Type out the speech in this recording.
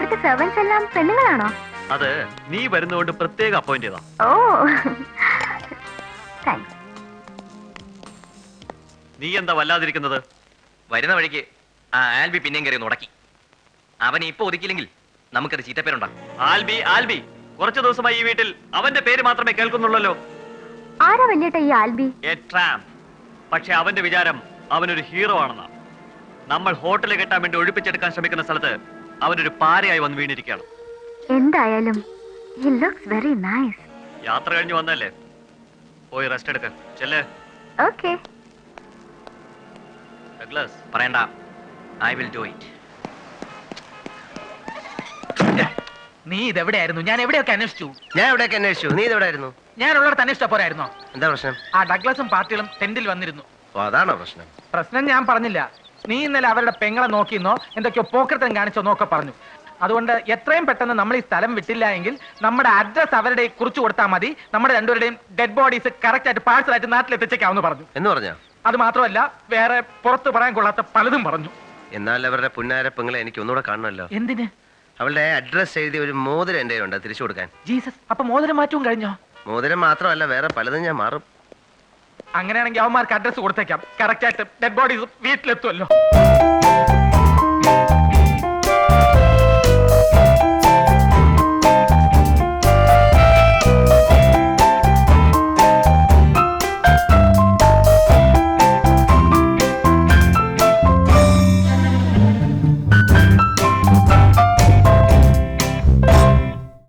ഇവിടുത്തെ സെർവൻസ് എല്ലാം പെണ്ണുങ്ങളാണോ? അത് നീ വരുന്നതുകൊണ്ട് പ്രത്യേകം അപ്പോയിന്റ് ചെയ്താ. ഓ താങ്ക്സ്. നീ എന്താ വല്ലാതിരിക്കുന്നത്? വരുന്ന വഴിക്ക് ആ ആൽബി പിന്നെയും കയറി മുടക്കി. അവൻ ഇപ്പൊ ഒതുക്കിയില്ലെങ്കിൽ നമുക്കത് ചീത്തപ്പേരുണ്ടാകും. ആൽബി ആൽബി കുറച്ചു ദിവസമായി ഈ വീട്ടിൽ അവന്റെ പേര് മാത്രമേ കേൾക്കുന്നുള്ളല്ലോ. ആരാ വല്യേട്ട ഈ ആൽബി? A Tramp. പക്ഷെ അവന്റെ വിചാരം അവനൊരു ഹീറോ ആണെന്നാ. നമ്മൾ ഹോട്ടൽ കെട്ടാൻ വേണ്ടി ഒഴിപ്പിച്ചെടുക്കാൻ ശ്രമിക്കുന്ന സ്ഥലത്ത് അവനൊരു പാരയായി വന്ന് വീണിരിക്കുകയാണ്. എന്തായാലും he looks very nice. യാത്ര കഴിഞ്ഞു വന്നല്ലേ, പോയി റെസ്റ്റ് എടുക്ക. ചെല്ലേ. ഓക്കേ. ഡഗ്ലസ് പറയണ്ട, ഐ വിൽ ഡു ഇറ്റ്. നീ ഇതെവിടെയായിരുന്നു? ഞാൻ എവിടെയൊക്കെ അന്വേഷിച്ചു. ഞാൻ എവിടെയൊക്കെ അന്വേഷിച്ചു, നീ ഇതെവിടെയായിരുന്നു? ഞാൻ ഉള്ളിടത്ത് അന്വേഷിച്ച പോരായിരുന്നോ? എന്താ പ്രശ്നം? ആ ഡഗ്ലസും പാർട്ടികളും ടെന്റിൽ വന്നിരുന്നു. ഓ, അതാണോ പ്രശ്നം? പ്രശ്നം ഞാൻ പറഞ്ഞില്ല. നീ ഇന്നലെ അവരുടെ പെങ്ങളെ നോക്കിയെന്നോ എന്തൊക്കെയോ പോക്കൃത്തം കാണിച്ചോന്നോ ഒക്കെ പറഞ്ഞു. അതുകൊണ്ട് എത്രയും പെട്ടെന്ന് നമ്മൾ ഈ സ്ഥലം വിട്ടില്ല എങ്കിൽ നമ്മുടെ അഡ്രസ് അവരുടെ കുറിച്ച് കൊടുത്താൽ മതി. നമ്മുടെ രണ്ടുപേരുടെയും ഡെഡ് ബോഡീസ് കറക്റ്റ് ആയിട്ട് പാഴ്സലായിട്ട് നാട്ടിലെത്തിച്ചേക്കാവുന്ന പറഞ്ഞു. എന്ന് പറഞ്ഞോ? അത് മാത്രമല്ല, വേറെ പുറത്ത് പറയാൻ കൊള്ളാത്ത പലതും പറഞ്ഞു. എന്നാൽ അവരുടെ പുന്നാര പെങ്ങളെ എനിക്ക് ഒന്നുകൂടെ കാണണമല്ലോ. എന്തിന്? അവളുടെ അഡ്രസ് എഴുതി ഒരു മോതിരം എന്റെ ഉണ്ട്, തിരിച്ചു കൊടുക്കാൻ. ജീസസ്, അപ്പൊ മോതിരം മാറ്റവും കഴിഞ്ഞോ? മോതിരം മാത്രമല്ല, വേറെ പലതും ഞാൻ മാറും. അങ്ങനെയാണെങ്കിൽ അവന്മാർക്ക് അഡ്രസ് കൊടുത്തേക്കാം. കറക്റ്റ് ആയിട്ട് ഡെഡ് ബോഡീസ് വീട്ടിലെത്തുമല്ലോ.